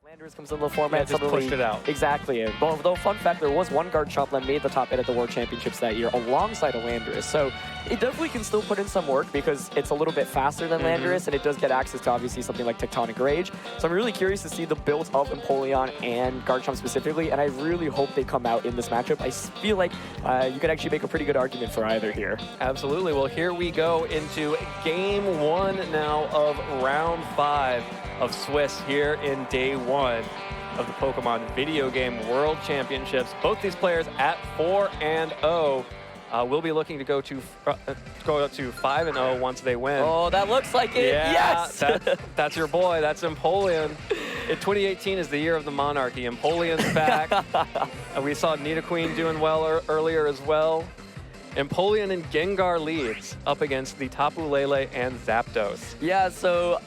Landorus comes into the format. Yeah, just pushed it out. Exactly. Well, though, fun fact, there was one guard chomp that made the top 8 at the World Championships that year alongside a Landorus. So it definitely can still put in some work because it's a little bit faster than Landorus, and it does get access to obviously something like Tectonic Rage. So I'm really curious to see the builds of Empoleon and guard chomp specifically, and I really hope they come out in this matchup. I feel like you could actually make a pretty good argument for either here. Absolutely. Well, here we go into Game 1 now of Round 5 of Swiss here in Day 1 of the Pokemon Video Game World Championships. Both these players at 4-0. We'll be looking to go up to 5-0 once they win. Oh, that looks like it. Yeah, Yes! that's your boy. That's Empoleon. 2018 is the year of the Monarchy. Empoleon's back. We saw Nidoqueen doing well earlier as well. Empoleon and Gengar leads up against the Tapu Lele and Zapdos. Yeah, so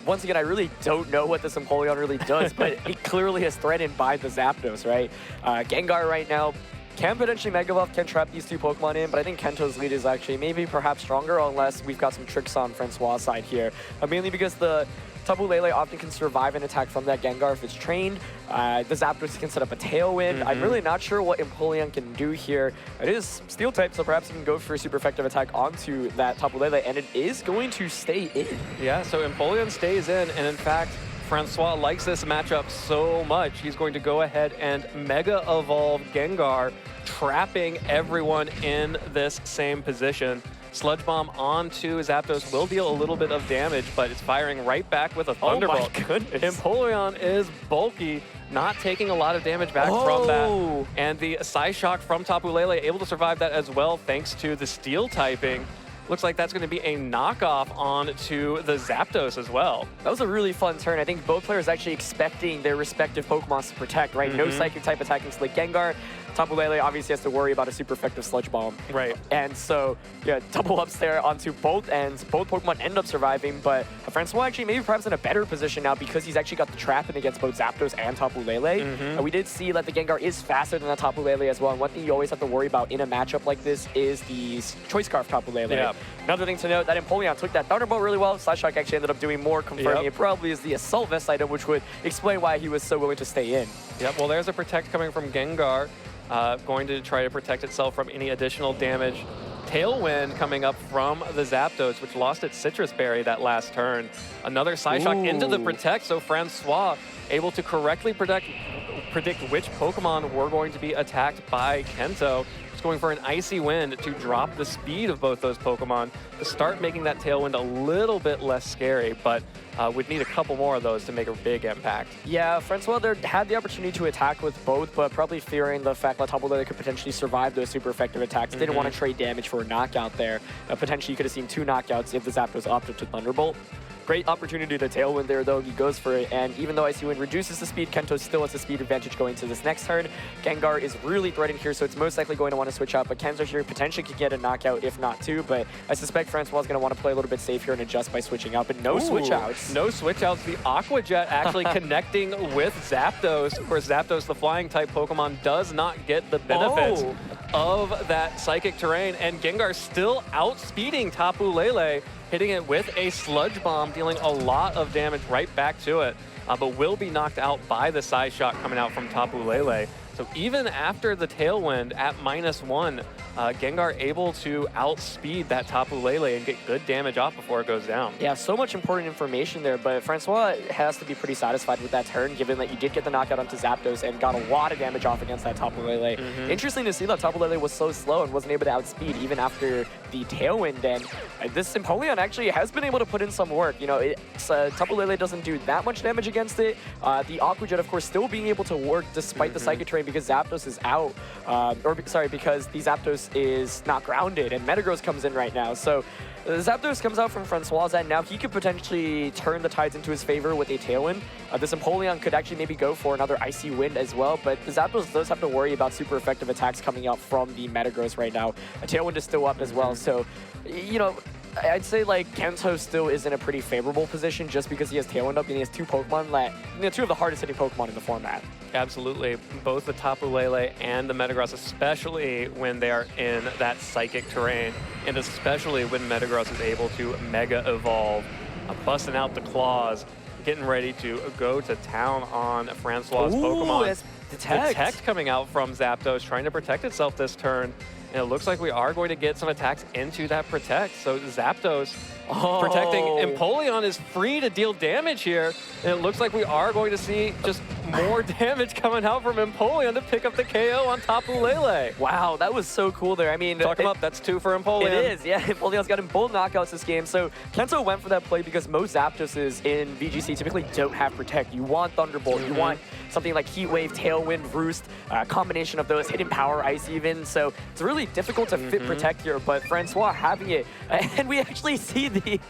once again, I really don't know what this Empoleon really does, but it clearly is threatened by the Zapdos, right? Gengar right now can potentially Mega Evolve, can trap these two Pokemon in, but I think Kento's lead is actually maybe perhaps stronger unless we've got some tricks on Francois' side here. Mainly because the Tapu Lele often can survive an attack from that Gengar if it's trained. The Zapdos can set up a Tailwind. I'm really not sure what Empoleon can do here. It is Steel type, so perhaps he can go for a super effective attack onto that Tapu Lele, and it is going to stay in. Yeah, so Empoleon stays in, and in fact, Francois likes this matchup so much, he's going to go ahead and Mega Evolve Gengar, trapping everyone in this same position. Sludge Bomb onto Zapdos will deal a little bit of damage, but it's firing right back with a Thunderbolt. Oh my goodness. Empoleon is bulky, not taking a lot of damage back from that. And the Psyshock from Tapu Lele able to survive that as well thanks to the Steel typing. Looks like that's going to be a knockoff onto the Zapdos as well. That was a really fun turn. I think both players actually expecting their respective Pokemon to protect, right? No Psychic type attacking Slick Gengar. Tapu Lele obviously has to worry about a super effective Sludge Bomb. Right. And so, yeah, double ups there onto both ends. Both Pokemon end up surviving, but Francois actually maybe perhaps in a better position now because he's actually got the trap in against both Zapdos and Tapu Lele. We did see that the Gengar is faster than the Tapu Lele as well, and one thing you always have to worry about in a matchup like this is the Choice Scarf Tapu Lele. Yeah. Another thing to note, that Empoleon took that Thunderbolt really well. Psyshock actually ended up doing more, confirming it probably is the Assault Vest item, which would explain why he was so willing to stay in. Yep, well there's a Protect coming from Gengar. Going to try to protect itself from any additional damage. Tailwind coming up from the Zapdos, which lost its Citrus Berry that last turn. Another Psyshock into the Protect, so Francois able to correctly predict which Pokemon were going to be attacked by Kento. Just going for an Icy Wind to drop the speed of both those Pokemon to start making that Tailwind a little bit less scary, but would need a couple more of those to make a big impact. Yeah, Francois there had the opportunity to attack with both, but probably fearing the fact that Tapu Lele could potentially survive those super effective attacks. Didn't want to trade damage for a knockout there. Potentially you could have seen 2 knockouts if the Zapdos opted to Thunderbolt. Great opportunity to Tailwind there, though. He goes for it, and even though Icy Wind reduces the speed, Kento still has a speed advantage going to this next turn. Gengar is really threatened here, so it's most likely going to want to switch out, but Kento here potentially could get a knockout, if not 2, but I suspect Francois is going to want to play a little bit safe here and adjust by switching out, but no switch outs. No switch outs. The Aqua Jet actually connecting with Zapdos. Of course, Zapdos, the flying-type Pokemon, does not get the benefits of that Psychic Terrain, and Gengar still outspeeding Tapu Lele, hitting it with a Sludge Bomb, dealing a lot of damage right back to it, but will be knocked out by the Psyshock coming out from Tapu Lele. So even after the Tailwind at -1, Gengar able to outspeed that Tapu Lele and get good damage off before it goes down. Yeah, so much important information there, but Francois has to be pretty satisfied with that turn, given that you did get the knockout onto Zapdos and got a lot of damage off against that Tapu Lele. Interesting to see that Tapu Lele was so slow and wasn't able to outspeed even after the Tailwind, and this Empoleon actually has been able to put in some work. You know, Tapu Lele doesn't do that much damage against it. The Aqua Jet, of course, still being able to work despite the Psychic Terrain because Zapdos is out, because the Zapdos is not grounded and Metagross comes in right now. So Zapdos comes out from Francois' end. Now he could potentially turn the tides into his favor with a Tailwind. This Empoleon could actually maybe go for another Icy Wind as well, but the Zapdos does have to worry about super effective attacks coming out from the Metagross right now. A Tailwind is still up as well, so, you know, I'd say like Kento still is in a pretty favorable position just because he has Tailwind up and he has 2 Pokemon that, you know, 2 of the hardest hitting Pokemon in the format. Absolutely. Both the Tapu Lele and the Metagross, especially when they are in that Psychic Terrain, and especially when Metagross is able to Mega Evolve, busting out the claws. getting ready to go to town on Francois' Pokemon. It's Detect Coming out from Zapdos, trying to protect itself this turn. And it looks like we are going to get some attacks into that Protect. So Zapdos protecting Empoleon is free to deal damage here. And it looks like we are going to see just more damage coming out from Empoleon to pick up the KO on Tapu Lele. Wow, that was so cool there. I mean, Talk him up, that's 2 for Empoleon. It is, yeah. Empoleon's got him both knockouts this game. So Kento went for that play because most Zapdoses in VGC typically don't have Protect. You want Thunderbolt, you want something like Heat Wave, Tailwind, Roost, combination of those, Hidden Power, Ice even. So it's really difficult to fit Protect here, but Francois having it. And we actually see the...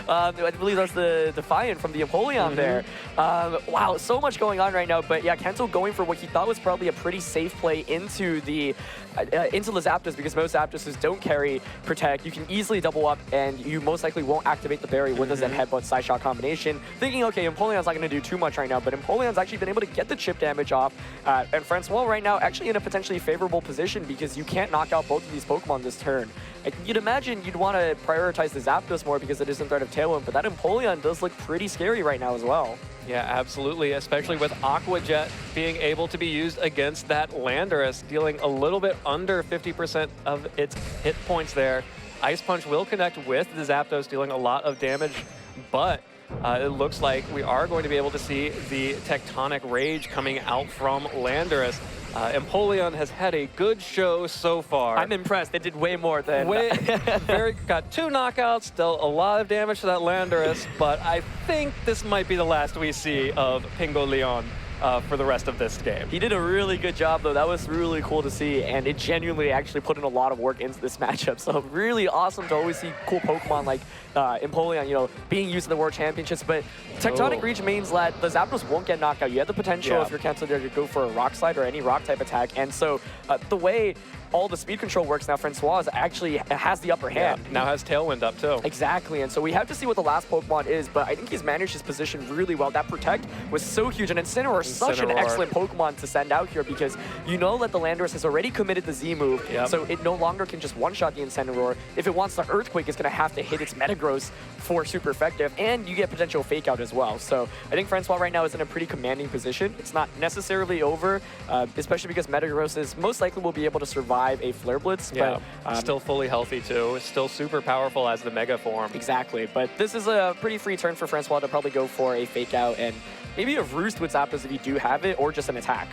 I believe that's the Defiant from the Empoleon there. Wow, so much going on right now. But yeah, Kento going for what he thought was probably a pretty safe play into the Zapdos, because most Zapdoses don't carry Protect. You can easily double up, and you most likely won't activate the berry with the Zen Headbutt Side Shot combination. Thinking, okay, Empoleon's not going to do too much right now, but Empoleon's actually been able to get the chip damage off. And Francois right now actually in a potentially favorable position because you can't knock out both of these Pokemon this turn. You'd imagine you'd want to prioritize the Zapdos more because it is in threat of Tailwind, but that Empoleon does look pretty scary right now as well. Yeah, absolutely, especially with Aqua Jet being able to be used against that Landorus, dealing a little bit under 50% of its hit points there. Ice Punch will connect with the Zapdos, dealing a lot of damage, but it looks like we are going to be able to see the Tectonic Rage coming out from Landorus. Empoleon has had a good show so far. I'm impressed. They did way more than... Got 2 knockouts, dealt a lot of damage to that Landorus, but I think this might be the last we see of Pingo Leon for the rest of this game. He did a really good job, though. That was really cool to see, and it genuinely actually put in a lot of work into this matchup. So really awesome to always see cool Pokemon like Empoleon, you know, being used in the World Championships. But Tectonic Reach means that the Zapdos won't get knocked out. You have the potential, if you're Kento there, to go for a Rock Slide or any Rock type attack. And so the way all the speed control works now, Francois actually has the upper hand. Yeah, now has Tailwind up too. Exactly, and so we have to see what the last Pokemon is, but I think he's managed his position really well. That Protect was so huge, and Incineroar is such an excellent Pokemon to send out here because you know that the Landorus has already committed the Z move, so it no longer can just one-shot the Incineroar. If it wants the Earthquake, it's going to have to hit its Metagross for super effective, and you get potential Fake Out as well. So I think Francois right now is in a pretty commanding position. It's not necessarily over, especially because Metagross is most likely will be able to survive a Flare Blitz. Yeah, but, still fully healthy too. Still super powerful as the Mega form. Exactly, but this is a pretty free turn for Francois to probably go for a Fake Out and maybe a Roost with Zapdos if you do have it, or just an attack.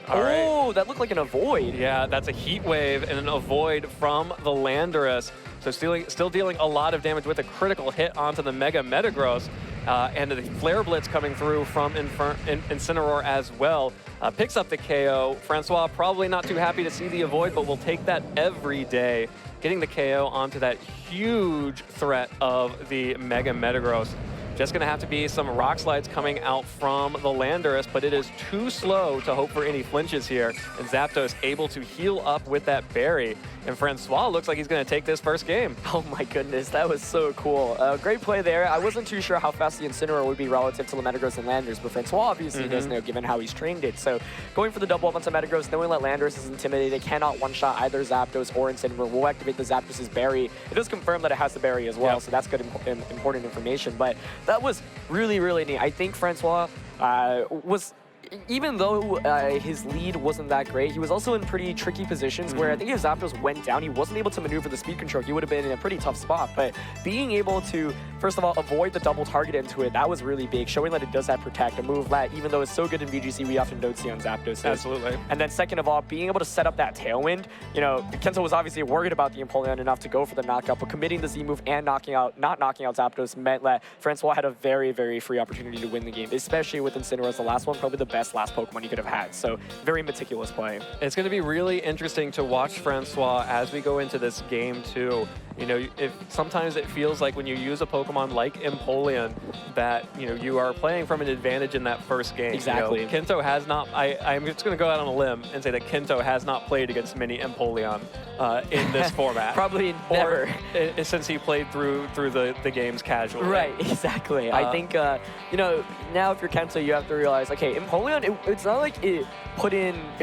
Oh, that looked like an Avoid. Yeah, that's a Heat Wave and an Avoid from the Landorus. So still dealing a lot of damage with a critical hit onto the Mega Metagross. And the Flare Blitz coming through from Incineroar as well. Picks up the KO. Francois probably not too happy to see the Avoid, but will take that every day. Getting the KO onto that huge threat of the Mega Metagross. Just going to have to be some Rock Slides coming out from the Landorus, but it is too slow to hope for any flinches here. And Zapdos able to heal up with that berry. And Francois looks like he's going to take this first game. Oh my goodness, that was so cool. Great play there. I wasn't too sure how fast the Incineroar would be relative to the Metagross and Landorus, but Francois obviously does know given how he's trained it. So going for the double up onto Metagross, knowing that Landorus is intimidated, cannot one-shot either Zapdos or Incineroar, will activate the Zapdos' berry. It does confirm that it has the berry as well, so that's good important information. But that was really, really neat. I think Francois was... Even though his lead wasn't that great, he was also in pretty tricky positions where I think if Zapdos went down, he wasn't able to maneuver the speed control. He would have been in a pretty tough spot. But being able to, first of all, avoid the double target into it, that was really big, showing that it does have Protect, a move that, even though it's so good in VGC, we often don't see on Zapdos. Absolutely. And then second of all, being able to set up that Tailwind, you know, Kento was obviously worried about the Empoleon enough to go for the knockout, but committing the Z move and not knocking out Zapdos meant that Francois had a very, very free opportunity to win the game, especially with Incineroar as the last one, probably the best last Pokemon you could have had. So very meticulous play. It's going to be really interesting to watch Francois as we go into this game too. You know, sometimes it feels like when you use a Pokemon like Empoleon that, you know, you are playing from an advantage in that first game. Exactly. You know, Kento has not, I'm just going to go out on a limb and say that Kento has not played against many Empoleon in this format. Probably never. Since he played through the games casually. Right, exactly. I think, you know, now if you're Kento, you have to realize, okay, Empoleon, it's not like it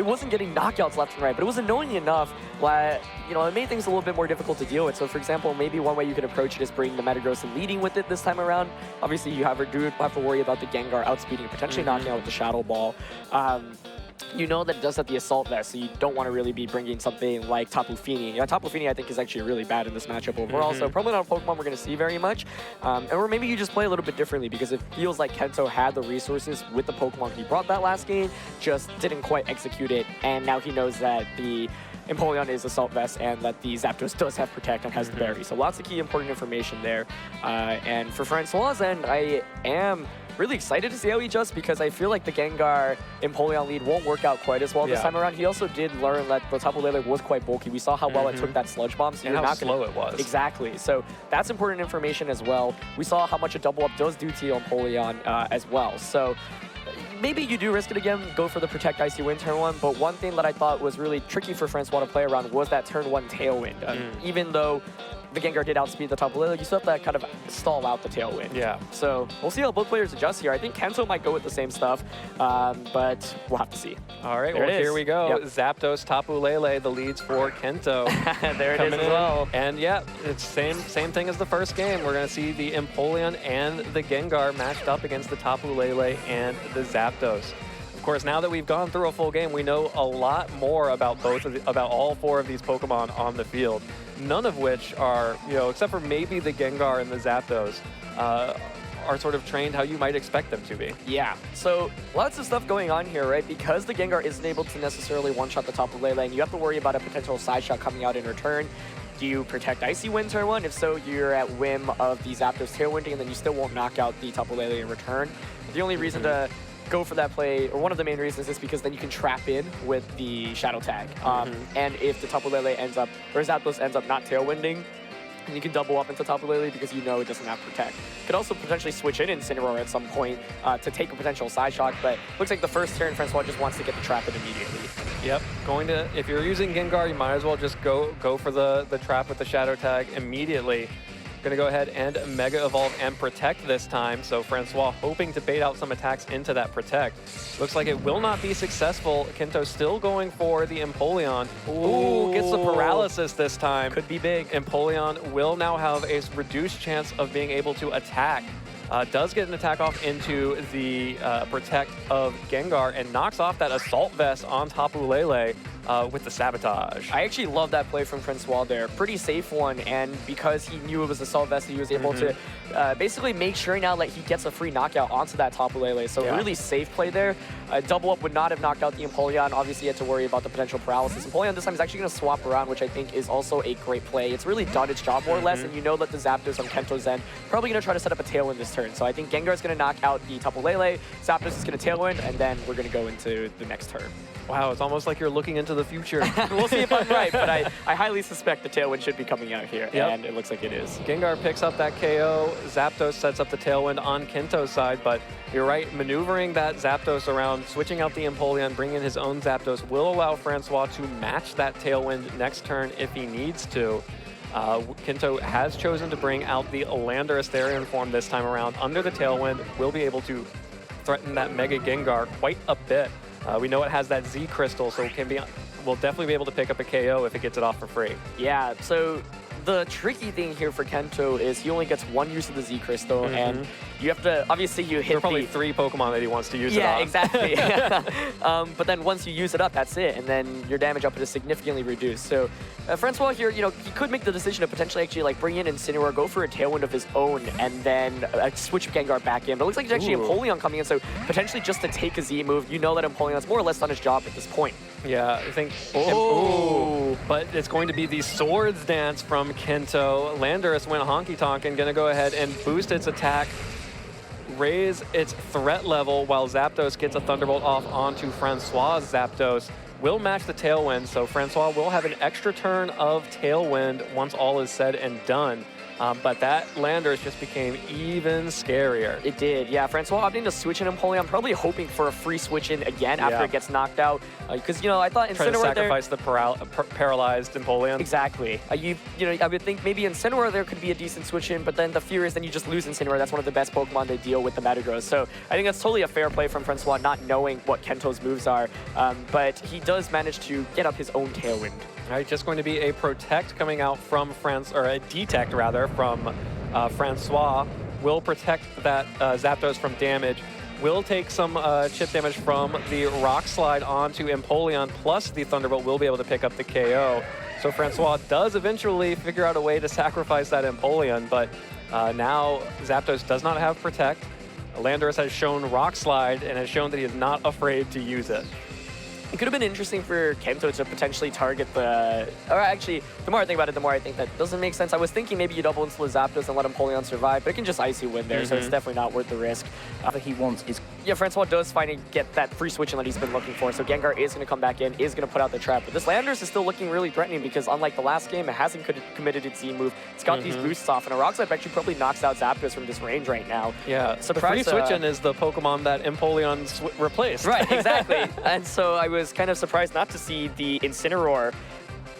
wasn't getting knockouts left and right, but it was annoying enough that, you know, it made things a little bit more difficult to deal with. So for example, maybe one way you could approach it is bring the Metagross and leading with it this time around. Obviously, you have to worry about the Gengar outspeeding and potentially knocking out with the Shadow Ball. You know that it does have the Assault Vest, so you don't want to really be bringing something like Tapu Fini. Tapu Fini, I think, is actually really bad in this matchup overall, so probably not a Pokemon we're going to see very much. Or maybe you just play a little bit differently, because it feels like Kento had the resources with the Pokemon he brought that last game, just didn't quite execute it, and now he knows that the Empoleon is Assault Vest and that the Zapdos does have Protect and has the Berry. So lots of key important information there. And for Francois' end, I am really excited to see how he adjusts, because I feel like the Gengar Empoleon lead won't work out quite as well this time around. He also did learn that the Tapu Lele was quite bulky. We saw how well it took that Sludge Bomb. So and you're how not slow it was. Exactly. So that's important information as well. We saw how much a double up does do to your Empoleon as well. So maybe you do risk it again, go for the Protect Icy Wind turn 1, but one thing that I thought was really tricky for Francois to play around was that turn 1 Tailwind. Even though the Gengar did outspeed the Tapu Lele, you still have to kind of stall out the Tailwind. Yeah. So we'll see how both players adjust here. I think Kento might go with the same stuff, but we'll have to see. All right, There well, here we go. Yep. Zapdos, Tapu Lele, the leads for Kento. There it is as well. And yeah, it's same thing as the first game. We're going to see the Empoleon and the Gengar matched up against the Tapu Lele and the Zapdos. Of course, now that we've gone through a full game, we know a lot more about about all 4 of these Pokemon on the field. None of which are, except for maybe the Gengar and the Zapdos, are sort of trained how you might expect them to be. Yeah, so lots of stuff going on here, right? Because the Gengar isn't able to necessarily one-shot the Tapu Lele, and you have to worry about a potential side shot coming out in return. Do you Protect Icy Wind turn 1? If so, you're at whim of the Zapdos Tailwinding, and then you still won't knock out the Tapu Lele in return. The only reason to go for that play, or one of the main reasons, is because then you can trap in with the Shadow Tag. And if the Tapu Lele ends up, or Zapdos ends up not Tailwinding, and you can double up into Tapu Lele because you know it doesn't have Protect. Could also potentially switch in Incineroar at some point to take a potential side shock, but looks like the first turn, Francois just wants to get the trap in immediately. Yep, if you're using Gengar, you might as well just go for the trap with the Shadow Tag immediately. Going to go ahead and Mega Evolve and Protect this time. So Francois hoping to bait out some attacks into that Protect. Looks like it will not be successful. Kento still going for the Empoleon. Ooh, gets the Paralysis this time. Could be big. Empoleon will now have a reduced chance of being able to attack. Does get an attack off into the Protect of Gengar and knocks off that Assault Vest on Tapu Lele with the Sabotage. I actually love that play from Francois there. Pretty safe one, and because he knew it was Assault Vest, he was able to basically make sure now that he gets a free knockout onto that Tapu Lele. So really safe play there. Double up would not have knocked out the Empoleon. Obviously, you had to worry about the potential paralysis. Empoleon this time is actually going to swap around, which I think is also a great play. It's really done its job more or less, and you know that the Zapdos on Kento's end probably going to try to set up a Tailwind this turn. So I think Gengar's going to knock out the Tapu Lele, Zapdos is going to Tailwind, and then we're going to go into the next turn. Wow, it's almost like you're looking into the future. We'll see if I'm right, but I highly suspect the Tailwind should be coming out here, and it looks like it is. Gengar picks up that KO. Zapdos sets up the Tailwind on Kento's side, but you're right, maneuvering that Zapdos around, switching out the Empoleon, bringing in his own Zapdos will allow Francois to match that Tailwind next turn if he needs to. Kento has chosen to bring out the Landorus Therian form this time around. Under the Tailwind, will be able to threaten that Mega Gengar quite a bit. We know it has that Z Crystal, so we'll definitely be able to pick up a KO if it gets it off for free. Yeah, so the tricky thing here for Kento is he only gets 1 use of the Z Crystal, and you have to, obviously you hit There are probably 3 Pokemon that he wants to use it on. Yeah, exactly. But then once you use it up, that's it, and then your damage output is significantly reduced. So Francois here, he could make the decision to potentially actually bring in Incineroar, go for a Tailwind of his own, and then switch Gengar back in. But it looks like it's actually Empoleon coming in, so potentially just to take a Z move, you know that Empoleon's more or less done his job at this point. Yeah, I think. But it's going to be the Swords Dance from Kento. Landorus went honky tonk and going to go ahead and boost its attack, raise its threat level while Zapdos gets a Thunderbolt off onto Francois' Zapdos. Will match the Tailwind, so Francois will have an extra turn of Tailwind once all is said and done. But that Landorus just became even scarier. It did, yeah. Francois opting to switch in Empoleon, probably hoping for a free switch in again after it gets knocked out. Because, I thought Incineroar try to sacrifice the paralyzed Empoleon. Exactly. I would think maybe Incineroar there could be a decent switch in, but then the fear is then you just lose Incineroar. That's one of the best Pokemon to deal with the Metagross. So I think that's totally a fair play from Francois, not knowing what Kento's moves are. But he does manage to get up his own Tailwind. All right, just going to be a protect coming out from a detect rather from Francois. Will protect that Zapdos from damage. Will take some chip damage from the Rock Slide onto Empoleon, plus the Thunderbolt will be able to pick up the KO. So Francois does eventually figure out a way to sacrifice that Empoleon, but now Zapdos does not have Protect. Landorus has shown Rock Slide and has shown that he is not afraid to use it. It could have been interesting for Kento to potentially target the... Or actually, the more I think about it, the more I think that doesn't make sense. I was thinking maybe you double into the Zapdos and let Empoleon survive, but it can just Icy win there, so it's definitely not worth the risk. What he wants is... Yeah, Francois does finally get that free switching that he's been looking for, so Gengar is going to come back in, is going to put out the trap. But this Landorus is still looking really threatening because unlike the last game, it hasn't committed its Z move. It's got these boosts off, and a Rock Slide actually probably knocks out Zapdos from this range right now. Yeah, Surprise, the free switching is the Pokemon that Empoleon replaced. Right, exactly. And so I was kind of surprised not to see the Incineroar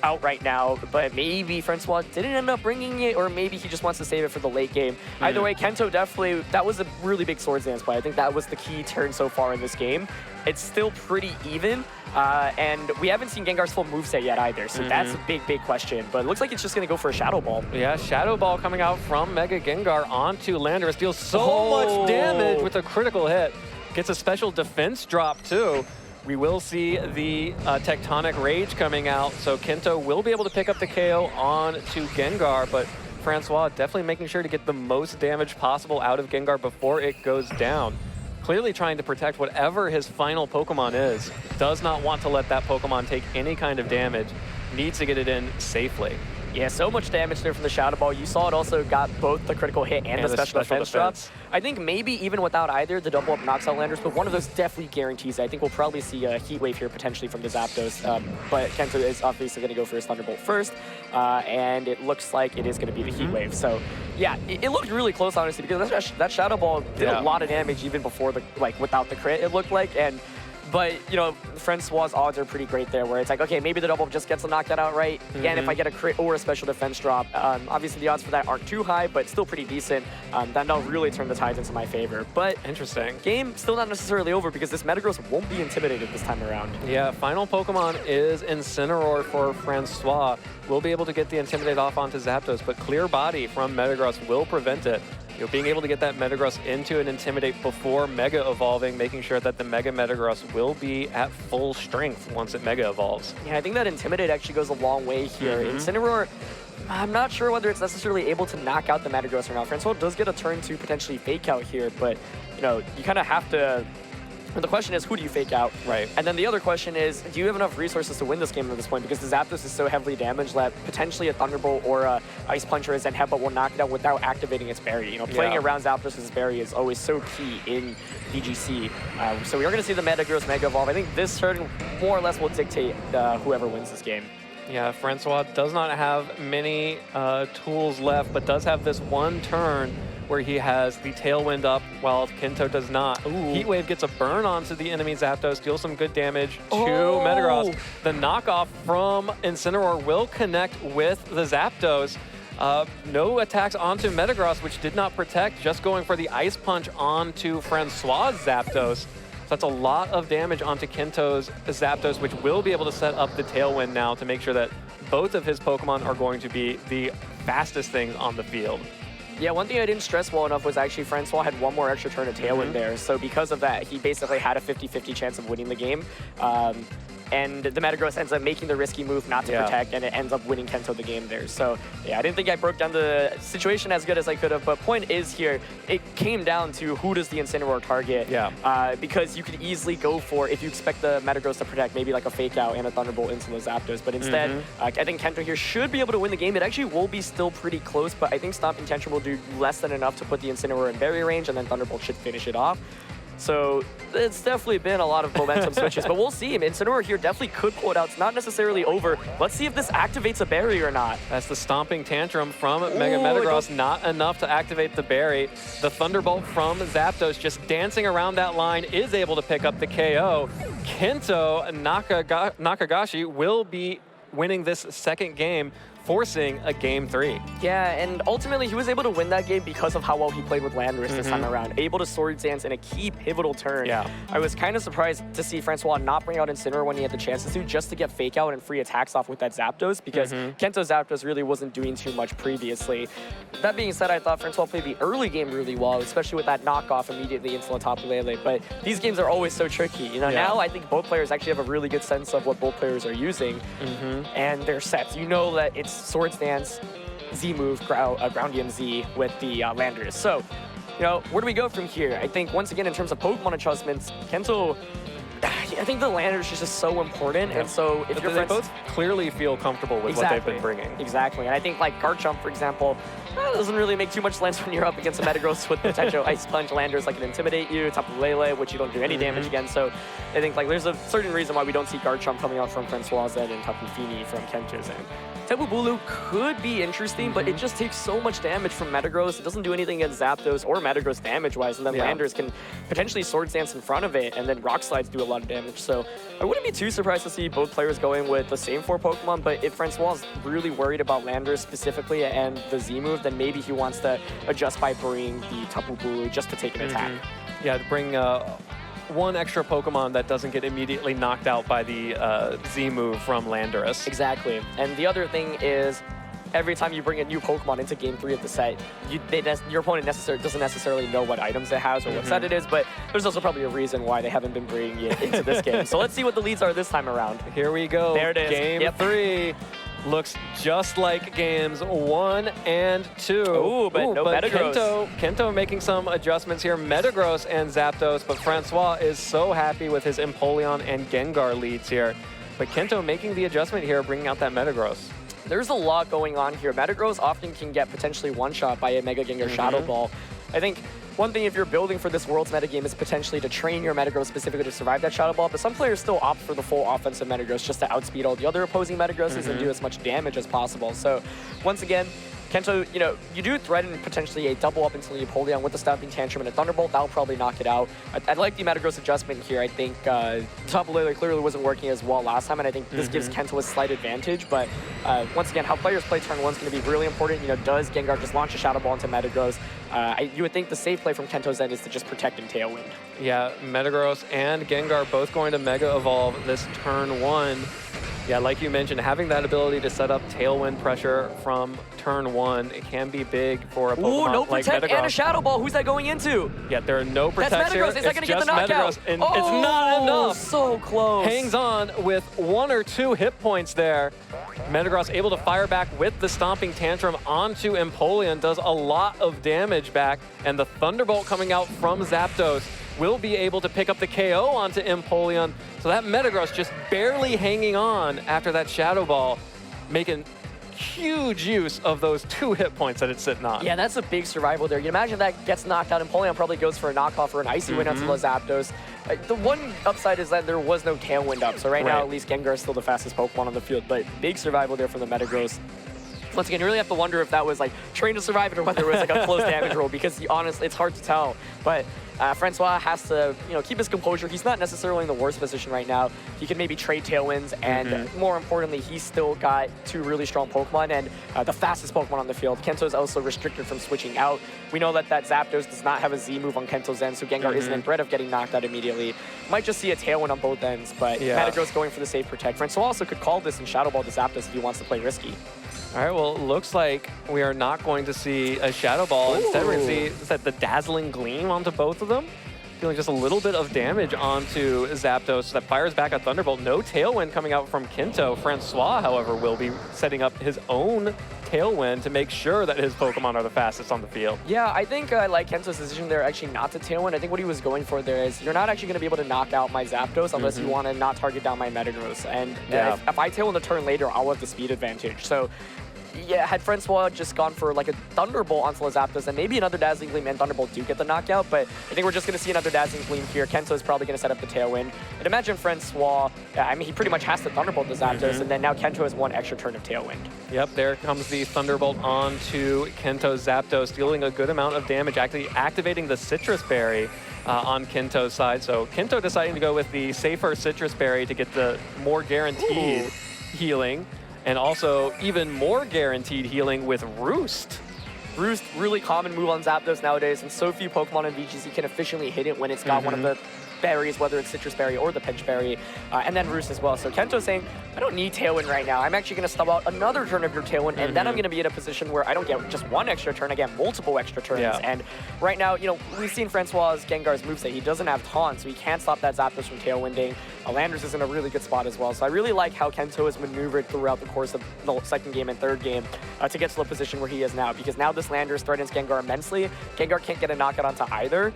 out right now, but maybe Francois didn't end up bringing it, or maybe he just wants to save it for the late game. Either way, Kento definitely, that was a really big Swords Dance play. I think that was the key turn so far in this game. It's still pretty even, and we haven't seen Gengar's full moveset yet either, so that's a big, big question. But it looks like it's just going to go for a Shadow Ball. Yeah, Shadow Ball coming out from Mega Gengar onto Landorus. Deals so much damage with a critical hit. Gets a special defense drop, too. We will see the Tectonic Rage coming out, so Kento will be able to pick up the KO on to Gengar, but Francois definitely making sure to get the most damage possible out of Gengar before it goes down. Clearly trying to protect whatever his final Pokemon is. Does not want to let that Pokemon take any kind of damage. Needs to get it in safely. Yeah, so much damage there from the Shadow Ball. You saw it also got both the critical hit and the special defense drops. I think maybe even without either, the double up knocks out Landorus, but one of those definitely guarantees. I think we'll probably see a Heat Wave here potentially from the Zapdos, but Kento is obviously going to go for his Thunderbolt first, and it looks like it is going to be the Heat Wave. So yeah, it looked really close, honestly, because that Shadow Ball did a lot of damage even before without the crit, it looked like, but, you know, Francois' odds are pretty great there, where it's like, okay, maybe the double just gets to knock that out right. And if I get a crit or a special defense drop, obviously the odds for that aren't too high, but still pretty decent. Then they'll really turn the tides into my favor. But interesting. Game still not necessarily over because this Metagross won't be intimidated this time around. Yeah, final Pokemon is Incineroar for Francois. We'll be able to get the Intimidate off onto Zapdos, but Clear Body from Metagross will prevent it. You know, being able to get that Metagross into an Intimidate before Mega Evolving, making sure that the Mega Metagross will be at full strength once it Mega Evolves. Yeah, I think that Intimidate actually goes a long way here. Incineroar, I'm not sure whether it's necessarily able to knock out the Metagross or not. Francois does get a turn to potentially Fake Out here, but, you know, you kind of have to... The question is, who do you fake out? Right. And then the other question is, do you have enough resources to win this game at this point? Because the Zapdos is so heavily damaged that potentially a Thunderbolt or a Ice Punch or a Zen Headbutt will knock it out without activating its berry. You know, playing around Zapdos' berry is always so key in VGC. So we are going to see the Metagross Mega Evolve. I think this turn more or less will dictate whoever wins this game. Yeah, Francois does not have many tools left, but does have this one turn where he has the Tailwind up while Kento does not. Heat Wave gets a burn onto the enemy Zapdos, deals some good damage to Metagross. The knockoff from Incineroar will connect with the Zapdos. No attacks onto Metagross, which did not protect, just going for the Ice Punch onto Francois' Zapdos. So that's a lot of damage onto Kento's Zapdos, which will be able to set up the Tailwind now to make sure that both of his Pokemon are going to be the fastest things on the field. Yeah, one thing I didn't stress well enough was actually Francois had one more extra turn of Tailwind there. So because of that, he basically had a 50-50 chance of winning the game. And the Metagross ends up making the risky move not to protect, and it ends up winning Kento the game there. So yeah, I didn't think I broke down the situation as good as I could have, but point is here, it came down to who does the Incineroar target. Because you could easily go for, if you expect the Metagross to protect, maybe like a Fake Out and a Thunderbolt into the Zapdos, but instead, I think Kento here should be able to win the game. It actually will be still pretty close, but I think Stomping Tantrum will do less than enough to put the Incineroar in berry range, and then Thunderbolt should finish it off. So it's definitely been a lot of momentum switches, but we'll see. Incineroar here definitely could pull it out. It's not necessarily over. Let's see if this activates a berry or not. That's the Stomping Tantrum from Mega Metagross. Not enough to activate the berry. The Thunderbolt from Zapdos just dancing around that line is able to pick up the KO. Kento Nakagoshi will be winning this second game forcing a Game 3. Yeah, and ultimately he was able to win that game because of how well he played with Landorus this time around. Able to Swords Dance in a key pivotal turn. Yeah. I was kind of surprised to see Francois not bring out Incineroar when he had the chances to, just to get Fake Out and free attacks off with that Zapdos, because Kento Zapdos really wasn't doing too much previously. That being said, I thought Francois played the early game really well, especially with that knockoff immediately into Tapu Lele. But these games are always so tricky. You know, now I think both players actually have a really good sense of what both players are using and their sets. You know that it's Swords Dance, Z move, Groundium Z with the Landorus. So, you know, where do we go from here? I think once again, in terms of Pokemon adjustments, Kento, I think the Landorus is just so important, and so if they both clearly feel comfortable with what they've been bringing. Exactly, and I think like Garchomp, for example, doesn't really make too much sense when you're up against a Metagross with potential Ice Punch. Landorus like can intimidate you, Tapu Lele, which you don't do any damage against. So I think like there's a certain reason why we don't see Garchomp coming out from Francois Zed and Tapu Fini from Kento's end. Tapu Bulu could be interesting, but it just takes so much damage from Metagross. It doesn't do anything against Zapdos or Metagross damage-wise, and then Landorus can potentially Swords Dance in front of it, and then Rock Slides do a lot of damage. So I wouldn't be too surprised to see both players going with the same 4 Pokemon, but if Francois is really worried about Landorus specifically and the Z move, then maybe he wants to adjust by bringing the Tapu Bulu just to take an attack. Yeah, to bring one extra Pokemon that doesn't get immediately knocked out by the Z move from Landorus. Exactly. And the other thing is, every time you bring a new Pokemon into Game 3 of the set, your opponent doesn't necessarily know what items it has or what set it is, but there's also probably a reason why they haven't been bringing it into this game. So let's see what the leads are this time around. Here we go. There it is. Game 3. Looks just like games 1 and 2. Ooh, but no Metagross. Kento making some adjustments here. Metagross and Zapdos, but Francois is so happy with his Empoleon and Gengar leads here. But Kento making the adjustment here, bringing out that Metagross. There's a lot going on here. Metagross often can get potentially one-shot by a Mega Gengar Shadow Ball. I think one thing if you're building for this Worlds metagame is potentially to train your Metagross specifically to survive that Shadow Ball, but some players still opt for the full offensive Metagross just to outspeed all the other opposing Metagrosses and do as much damage as possible. So once again, Kento, you know, you do threaten potentially a double up into the Empoleon with the Stomping Tantrum and a Thunderbolt. That'll probably knock it out. I like the Metagross adjustment here. I think Tapu Lele clearly wasn't working as well last time, and I think this gives Kento a slight advantage. But once again, how players play turn 1 is going to be really important. You know, does Gengar just launch a Shadow Ball into Metagross? You would think the safe play from Kento's end is to just protect and Tailwind. Yeah, Metagross and Gengar both going to Mega Evolve this turn 1. Yeah, like you mentioned, having that ability to set up Tailwind pressure from turn 1, it can be big for a Pokemon like Metagross. And a Shadow Ball. Who's that going into? Yeah, there are no protects here. That's Metagross. Is that going to get the knockout? And it's not enough. So close. Hangs on with 1 or 2 hit points there. Metagross able to fire back with the Stomping Tantrum onto Empoleon, does a lot of damage back, and the Thunderbolt coming out from Zapdos will be able to pick up the KO onto Empoleon. So that Metagross just barely hanging on after that Shadow Ball, making huge use of those 2 hit points that it's sitting on. Yeah, that's a big survival there. You imagine that gets knocked out, Empoleon probably goes for a knockoff or an Icy Wind onto the Zapdos. The one upside is that there was no Tailwind up, so right now at least Gengar is still the fastest Pokemon on the field, but big survival there from the Metagross. Once again, you really have to wonder if that was like trained to survive it or whether it was like a close damage roll, because honestly, it's hard to tell. But Francois has to, keep his composure. He's not necessarily in the worst position right now. He can maybe trade Tailwinds, and more importantly, he's still got 2 really strong Pokemon and the fastest Pokemon on the field. Kento is also restricted from switching out. We know that Zapdos does not have a Z move on Kento's end, so Gengar isn't in threat of getting knocked out immediately. Might just see a Tailwind on both ends, but Metagross going for the safe protect. Francois also could call this and Shadow Ball to Zapdos if he wants to play risky. All right, well, it looks like we are not going to see a Shadow Ball. Instead, we're going to see the Dazzling Gleam onto both of them. Dealing just a little bit of damage onto Zapdos that fires back a Thunderbolt. No Tailwind coming out from Kento. Francois, however, will be setting up his own Tailwind to make sure that his Pokemon are the fastest on the field. Yeah, I think I like Kento's decision there actually not to Tailwind. I think what he was going for there is you're not actually going to be able to knock out my Zapdos unless you want to not target down my Metagross. And if I Tailwind a turn later, I'll have the speed advantage. So yeah, had Francois just gone for like a Thunderbolt onto Zapdos, and maybe another Dazzling Gleam and Thunderbolt do get the knockout, but I think we're just going to see another Dazzling Gleam here. Kento is probably going to set up the Tailwind. And imagine Francois, I mean, he pretty much has to Thunderbolt the Zapdos, and then now Kento has 1 extra turn of Tailwind. Yep, there comes the Thunderbolt onto Kento's Zapdos, dealing a good amount of damage, actually activating the Citrus Berry on Kento's side. So Kento deciding to go with the safer Citrus Berry to get the more guaranteed healing. and also even more guaranteed healing with Roost. Roost, really common move on Zapdos nowadays, and so few Pokemon in VGC can efficiently hit it when it's got one of the berries, whether it's Citrus Berry or the Pinch Berry, and then Roost as well. So Kento's saying, I don't need Tailwind right now. I'm actually going to stub out another turn of your Tailwind, and then I'm going to be in a position where I don't get just one extra turn, I get multiple extra turns. Yeah. And right now, you know, we've seen Francois' Gengar's moveset. He doesn't have Taunt, so he can't stop that Zapdos from Tailwinding. Landers is in a really good spot as well. So I really like how Kento has maneuvered throughout the course of the second game and third game to get to the position where he is now, because now this Landers threatens Gengar immensely. Gengar can't get a knockout onto either.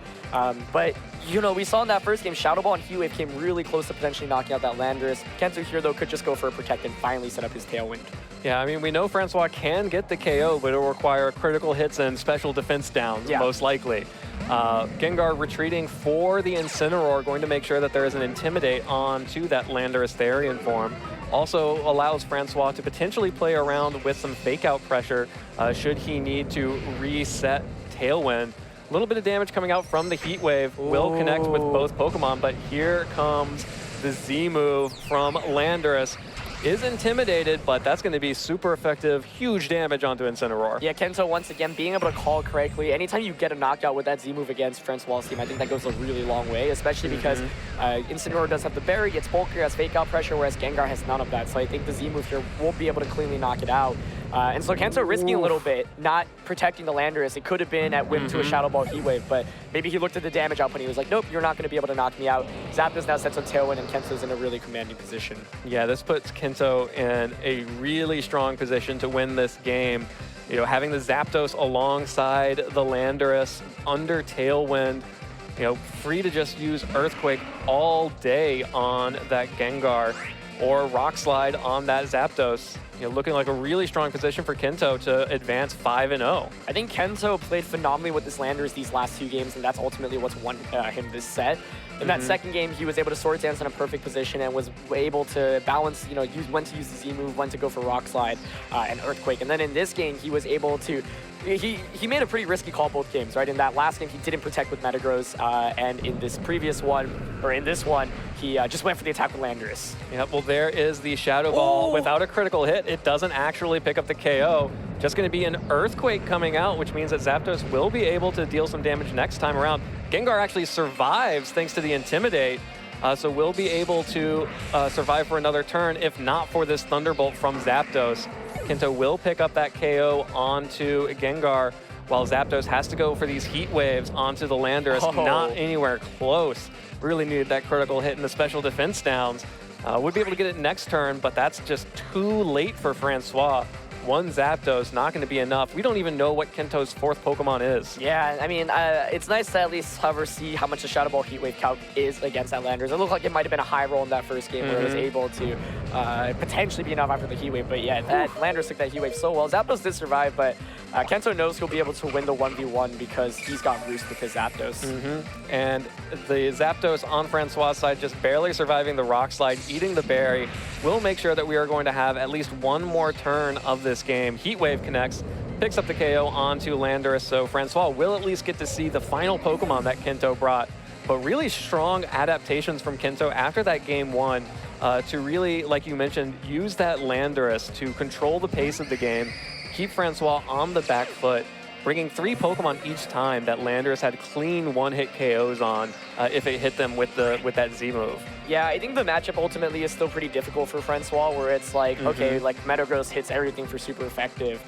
But, you know, we saw in that first game, Shadow Ball and Heat Wave came really close to potentially knocking out that Landers. Kento here, though, could just go for a Protect and finally set up his Tailwind. Yeah, I mean, we know Francois can get the KO, but it'll require critical hits and special defense downs, most likely. Gengar retreating for the Incineroar, going to make sure that there is an Intimidate onto that Landorus Therian form. Also allows Francois to potentially play around with some fake-out pressure should he need to reset Tailwind. A little bit of damage coming out from the Heat Wave will connect with both Pokemon, but here comes the Z move from Landorus. Is intimidated, but that's going to be super effective. Huge damage onto Incineroar. Yeah, Kento, once again, being able to call correctly. Anytime you get a knockout with that Z move against Francois' team, I think that goes a really long way, especially because Incineroar does have the berry, gets bulkier, has fake out pressure, whereas Gengar has none of that. So I think the Z move here won't be able to cleanly knock it out. And so Kento risking a little bit, not protecting the Landorus. It could have been at whim to a Shadow Ball Heat Wave, but maybe he looked at the damage output and he was like, nope, you're not going to be able to knock me out. Zapdos now sets on Tailwind, and Kento's in a really commanding position. Yeah, this puts Kento in a really strong position to win this game. You know, having the Zapdos alongside the Landorus under Tailwind, you know, free to just use Earthquake all day on that Gengar or Rock Slide on that Zapdos. You know, looking like a really strong position for Kento to advance 5-0. I think Kento played phenomenally with this Landers these last two games, and that's ultimately what's won him this set. In that second game, he was able to Sword Dance in a perfect position and was able to balance, you know, when to use the Z move, when to go for Rock Slide and Earthquake. And then in this game, he was able to he made a pretty risky call both games, right? In that last game, he didn't protect with Metagross, and in this previous one, or in this one, he just went for the attack with Landorus. Yep, well, there is the Shadow Ball. Without a critical hit, it doesn't actually pick up the KO. Just going to be an Earthquake coming out, which means that Zapdos will be able to deal some damage next time around. Gengar actually survives thanks to the Intimidate, so we'll be able to survive for another turn, if not for this Thunderbolt from Zapdos. Kento will pick up that KO onto Gengar, while Zapdos has to go for these Heat Waves onto the Landorus. Not anywhere close. Really needed that critical hit in the special defense downs. Would be able to get it next turn, but that's just too late for Francois. One Zapdos, not going to be enough. We don't even know what Kento's fourth Pokemon is. Yeah, I mean, it's nice to at least see how much the Shadow Ball Heat Wave calc is against that Landers. It looked like it might have been a high roll in that first game where it was able to potentially be enough after the Heat Wave. But yeah, that Landers took that Heat Wave so well. Zapdos did survive, but Kento knows he'll be able to win the 1v1 because he's got Roost with his Zapdos. And the Zapdos on Francois' side just barely surviving the Rock Slide, eating the berry. We'll make sure that we are going to have at least one more turn of this game. Heat Wave connects, picks up the KO onto Landorus, so Francois will at least get to see the final Pokemon that Kento brought. But really strong adaptations from Kento after that game one to really, like you mentioned, use that Landorus to control the pace of the game, keep Francois on the back foot, bringing 3 Pokemon each time that Landorus had clean one-hit KOs on if it hit them with that Z move. Yeah, I think the matchup ultimately is still pretty difficult for Francois, where it's like, okay, like Metagross hits everything for super effective.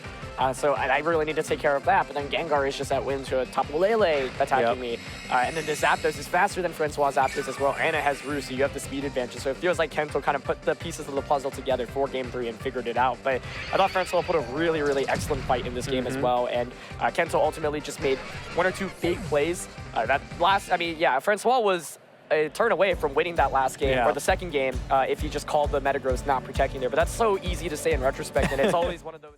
So I really need to take care of that, but then Gengar is just at whim to a Tapu Lele attacking me. And then the Zapdos is faster than Francois' Zapdos as well, and it has Roost, so you have the speed advantage. So it feels like Kento kind of put the pieces of the puzzle together for Game 3 and figured it out. But I thought Francois put a really, really excellent fight in this game as well, and Kento ultimately just made 1 or 2 big plays. Francois was a turn away from winning that last game, or the second game, if he just called the Metagross not protecting there. But that's so easy to say in retrospect, and it's always one of those...